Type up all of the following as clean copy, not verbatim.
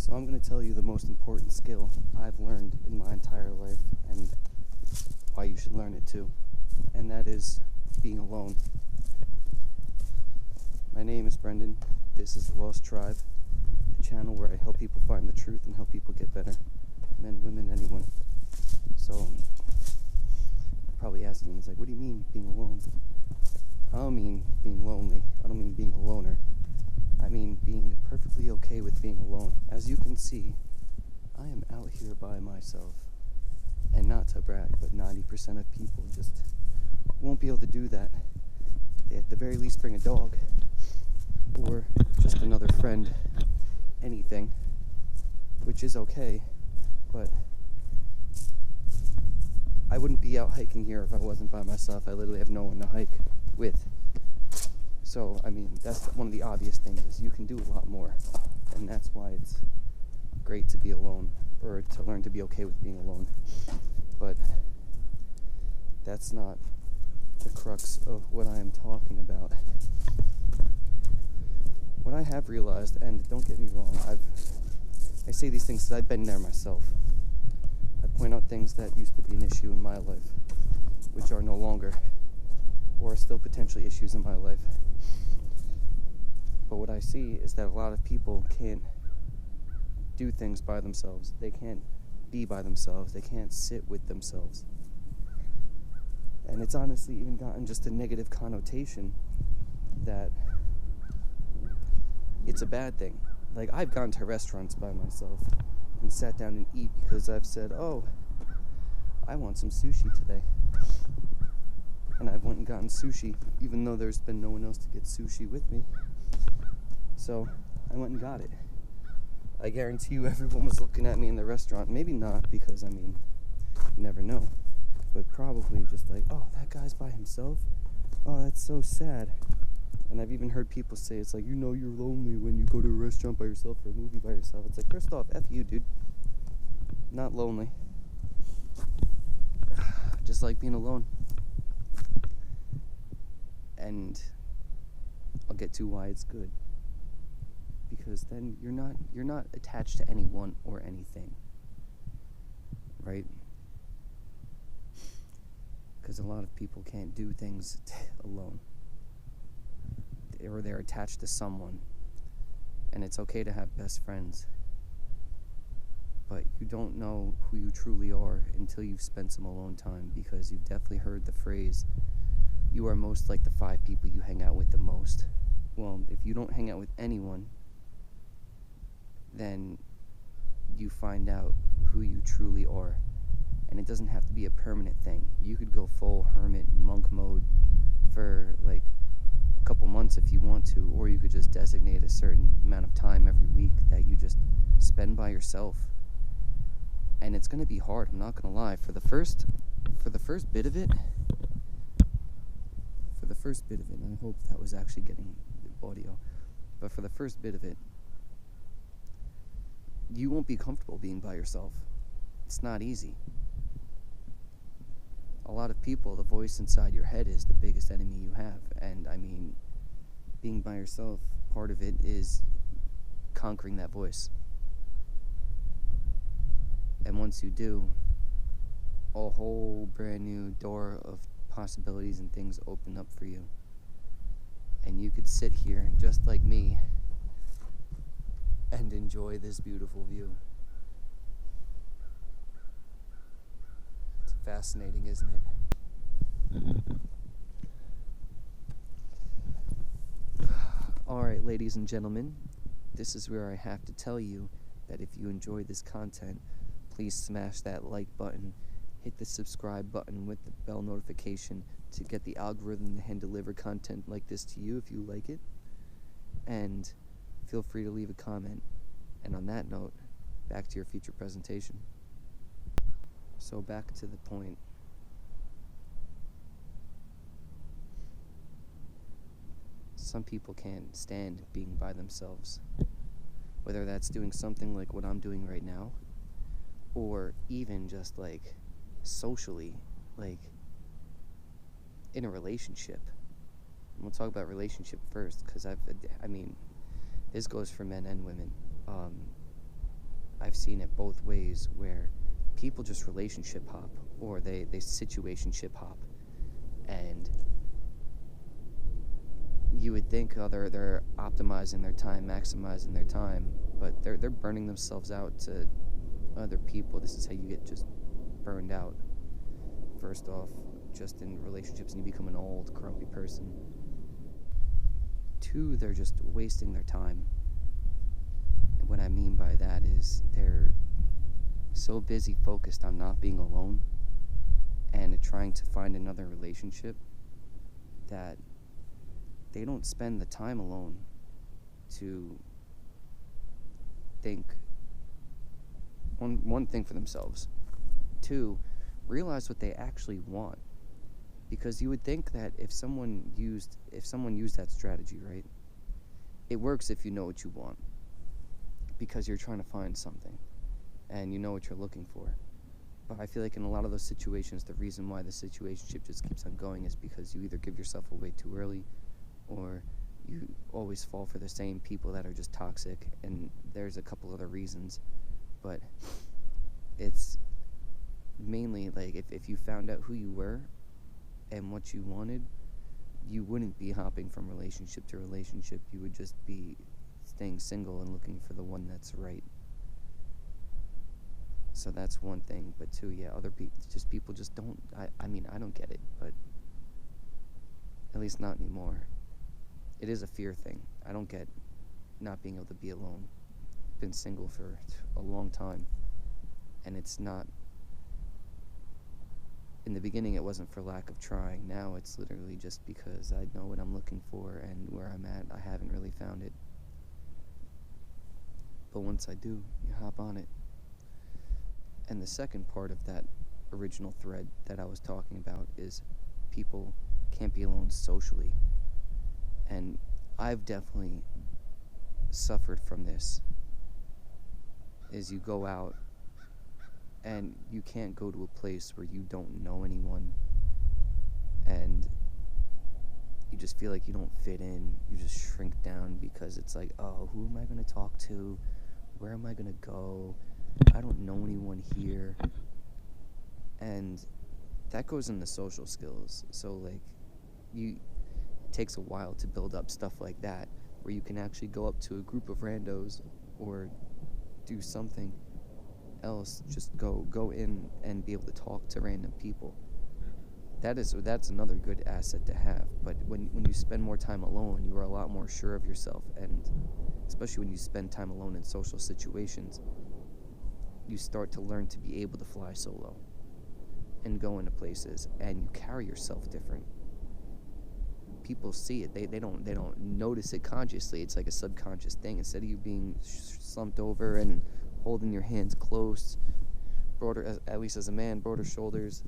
So I'm going to tell you the most important skill I've learned in my entire life and why you should learn it too. And that is being alone. My name is Brendan. This is The Lost Tribe, a channel where I help people find the truth and help people get better. Men, women, anyone. So, you're probably asking, it's like, what do you mean being alone? I don't mean being lonely. I don't mean being a loner. I mean being perfectly okay with being alone. As you can see, I am out here by myself. And not to brag, but 90% of people just won't be able to do that. They at the very least bring a dog, or just another friend, anything, which is okay, but I wouldn't be out hiking here if I wasn't by myself. I literally have no one to hike with. So, I mean, that's one of the obvious things, is you can do a lot more, and that's why it's great to be alone, or to learn to be okay with being alone. But that's not the crux of what I am talking about. What I have realized, and don't get me wrong, I say these things because I've been there myself. I point out things that used to be an issue in my life, which are no longer, or are still potentially issues in my life. But what I see is that a lot of people can't do things by themselves. They can't be by themselves. They can't sit with themselves. And it's honestly even gotten just a negative connotation that it's a bad thing. Like, I've gone to restaurants by myself and sat down and eat because I've said, oh, I want some sushi today. And I've went and gotten sushi, even though there's been no one else to get sushi with me. So I went and got it. I guarantee you everyone was looking at me in the restaurant. Maybe not, because, I mean, you never know. But probably just like, oh, that guy's by himself? Oh, that's so sad. And I've even heard people say, it's like, you know you're lonely when you go to a restaurant by yourself or a movie by yourself. It's like, first off, F you, dude. Not lonely. Just like being alone. And I'll get to why it's good. Because then you're not attached to anyone or anything. Right? Because a lot of people can't do things alone. Or they're attached to someone. And it's okay to have best friends. But you don't know who you truly are until you've spent some alone time, because you've definitely heard the phrase, you are most like the 5 people you hang out with the most. Well, if you don't hang out with anyone, then you find out who you truly are. And it doesn't have to be a permanent thing. You could go full hermit monk mode for like a couple months if you want to, or you could just designate a certain amount of time every week that you just spend by yourself. And it's going to be hard, I'm not going to lie. For the first bit of it, and I hope that was actually getting audio, but for the first bit of it, you won't be comfortable being by yourself. It's not easy. A lot of people, the voice inside your head is the biggest enemy you have. And I mean, being by yourself, part of it is conquering that voice. And once you do, a whole brand new door of possibilities and things open up for you. And you could sit here and, just like me, and enjoy this beautiful view. It's fascinating, isn't it? Alright, ladies and gentlemen, this is where I have to tell you that if you enjoy this content, please smash that like button, hit the subscribe button with the bell notification to get the algorithm to hand deliver content like this to you if you like it. And feel free to leave a comment. And on that note, back to your feature presentation. So back to the point. Some people can't stand being by themselves. Whether that's doing something like what I'm doing right now, or even just like socially, like in a relationship. And we'll talk about relationship first, because I mean, this goes for men and women. I've seen it both ways, where people just relationship hop, or they situationship hop, and you would think, oh, they're optimizing their time, maximizing their time, but they're burning themselves out to other people. This is how you get just burned out. First off, just in relationships, and you become an old, grumpy person. Two, they're just wasting their time. And what I mean by that is they're so busy focused on not being alone and trying to find another relationship that they don't spend the time alone to think one thing for themselves. Two, realize what they actually want. Because you would think that if someone used that strategy, right? It works if you know what you want. Because you're trying to find something and you know what you're looking for. But I feel like in a lot of those situations, the reason why the situationship just keeps on going is because you either give yourself away too early, or you always fall for the same people that are just toxic, and there's a couple other reasons. But it's mainly like if you found out who you were and what you wanted, you wouldn't be hopping from relationship to relationship. You would just be staying single and looking for the one that's right. So that's one thing. But two, yeah, people just don't, I mean, I don't get it, but at least not anymore. It is a fear thing. I don't get not being able to be alone. I've been single for a long time, and it's not, in the beginning it wasn't for lack of trying. Now it's literally just because I know what I'm looking for, and where I'm at, I haven't really found it. But once I do, you hop on it. And the second part of that original thread that I was talking about is people can't be alone socially. And I've definitely suffered from this. Is you go out and you can't go to a place where you don't know anyone, and you just feel like you don't fit in. You just shrink down because it's like, oh, who am I going to talk to? Where am I going to go? I don't know anyone here. And that goes into social skills. So like, it takes a while to build up stuff like that, where you can actually go up to a group of randos or do something else, just go in and be able to talk to random people. That's another good asset to have. But when you spend more time alone, you are a lot more sure of yourself, and especially when you spend time alone in social situations, you start to learn to be able to fly solo and go into places, and you carry yourself different. People see it. They don't notice it consciously. It's like a subconscious thing. Instead of you being slumped over and holding your hands close, broader, at least as a man, broader shoulders,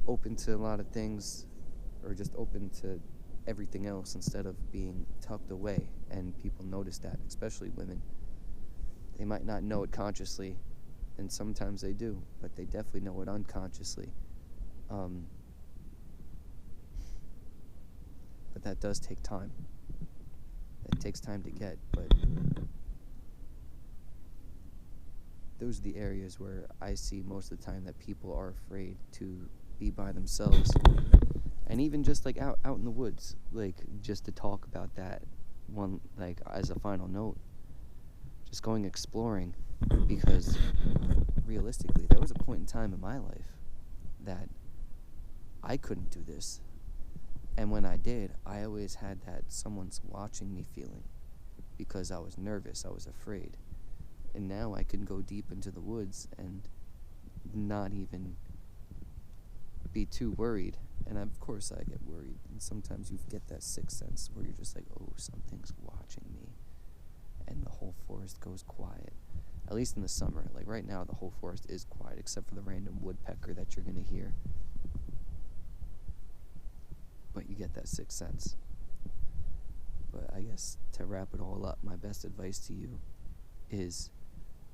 open to a lot of things, or just open to everything else instead of being tucked away. And people notice that, especially women. They might not know it consciously, and sometimes they do, but they definitely know it unconsciously. But that does take time. It takes time to get, but those are the areas where I see most of the time that people are afraid to be by themselves. And even just like out in the woods, like just to talk about that one, like as a final note, just going exploring, because realistically there was a point in time in my life that I couldn't do this. And when I did, I always had that someone's watching me feeling, because I was nervous, I was afraid. And now I can go deep into the woods and not even be too worried. And of course I get worried, and sometimes you get that sixth sense where you're just like, oh, something's watching me, and the whole forest goes quiet. At least in the summer. Like right now, the whole forest is quiet except for the random woodpecker that you're gonna hear. But you get that sixth sense. But I guess to wrap it all up, my best advice to you is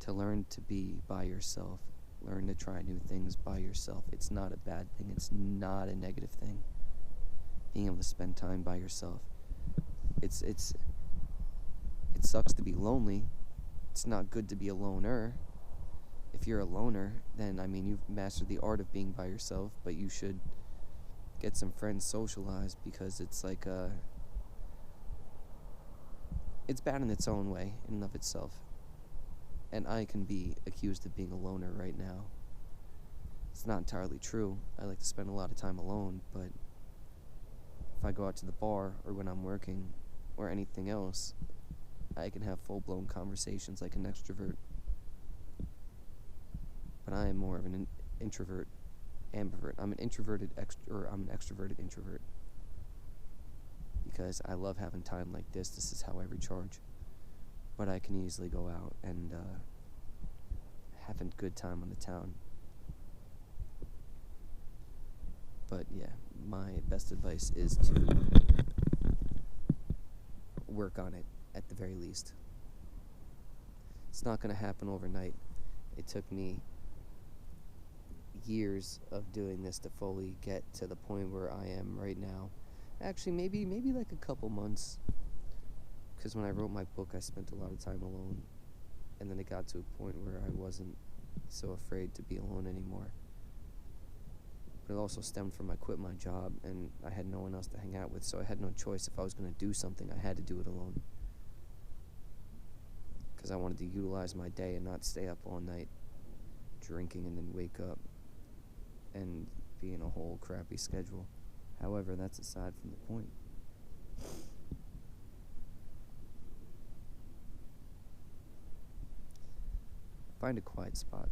to learn to be by yourself. Learn to try new things by yourself. It's not a bad thing. It's not a negative thing. Being able to spend time by yourself. It sucks to be lonely. It's not good to be a loner. if you're a loner, then, I mean, you've mastered the art of being by yourself, but you should get some friends, socialize, because it's like, it's bad in its own way, in and of itself. And I can be accused of being a loner right now. It's not entirely true. I like to spend a lot of time alone, but if I go out to the bar, or when I'm working, or anything else, I can have full-blown conversations like an extrovert. But I am more of an introvert, ambivert. I'm an introverted I'm an extroverted introvert. Because I love having time like this. This is how I recharge. But I can easily go out and have a good time on the town. But yeah, my best advice is to work on it at the very least. It's not going to happen overnight. It took me years of doing this to fully get to the point where I am right now. Actually, maybe like a couple months. Because when I wrote my book, I spent a lot of time alone. And then it got to a point where I wasn't so afraid to be alone anymore. But it also stemmed from I quit my job, and I had no one else to hang out with, so I had no choice. If I was going to do something, I had to do it alone. Because I wanted to utilize my day and not stay up all night drinking and then wake up and be in a whole crappy schedule. However, that's aside from the point. Find a quiet spot,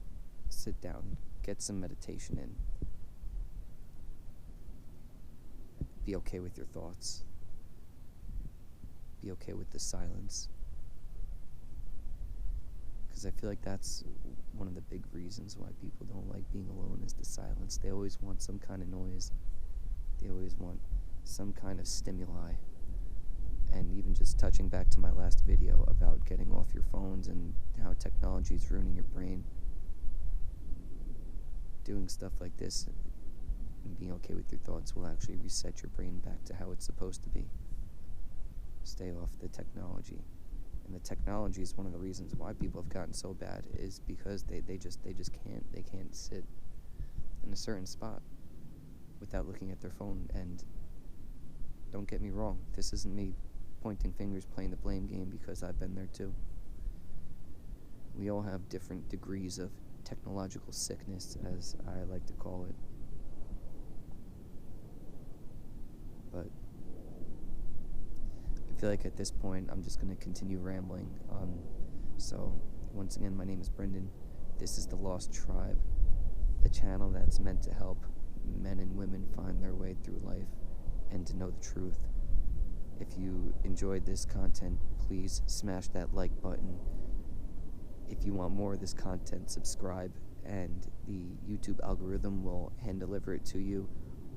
sit down, get some meditation in. Be okay with your thoughts. Be okay with the silence. Because I feel like that's one of the big reasons why people don't like being alone is the silence. They always want some kind of noise. They always want some kind of stimuli. And even just touching back to my last video about getting off your phones and how technology is ruining your brain. Doing stuff like this and being okay with your thoughts will actually reset your brain back to how it's supposed to be. Stay off the technology. And the technology is one of the reasons why people have gotten so bad, is because they just can't sit in a certain spot without looking at their phone. And don't get me wrong, this isn't me pointing fingers, playing the blame game, because I've been there too. We all have different degrees of technological sickness, as I like to call it. But I feel like at this point I'm just going to continue rambling. So once again, my name is Brendan. This is The Lost Tribe, a channel that's meant to help men and women find their way through life and to know the truth. If you enjoyed this content, please smash that like button. If you want more of this content, subscribe, and the YouTube algorithm will hand deliver it to you.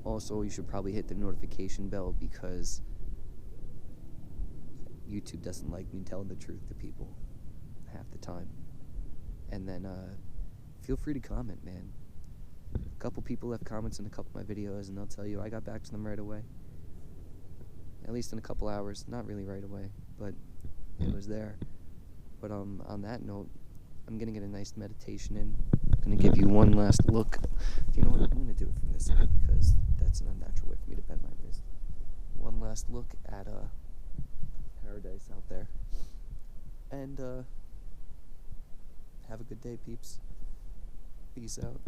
Also, you should probably hit the notification bell, because YouTube doesn't like me telling the truth to people half the time. And then feel free to comment, man. A couple people left comments in a couple of my videos, and they'll tell you I got back to them right away. At least in a couple hours. Not really right away, but it was there. But on that note, I'm gonna get a nice meditation in. I'm gonna give you one last look. You know what? I'm gonna do it from this side, because that's an unnatural way for me to bend my wrist. One last look at paradise out there. And have a good day, peeps. Peace out.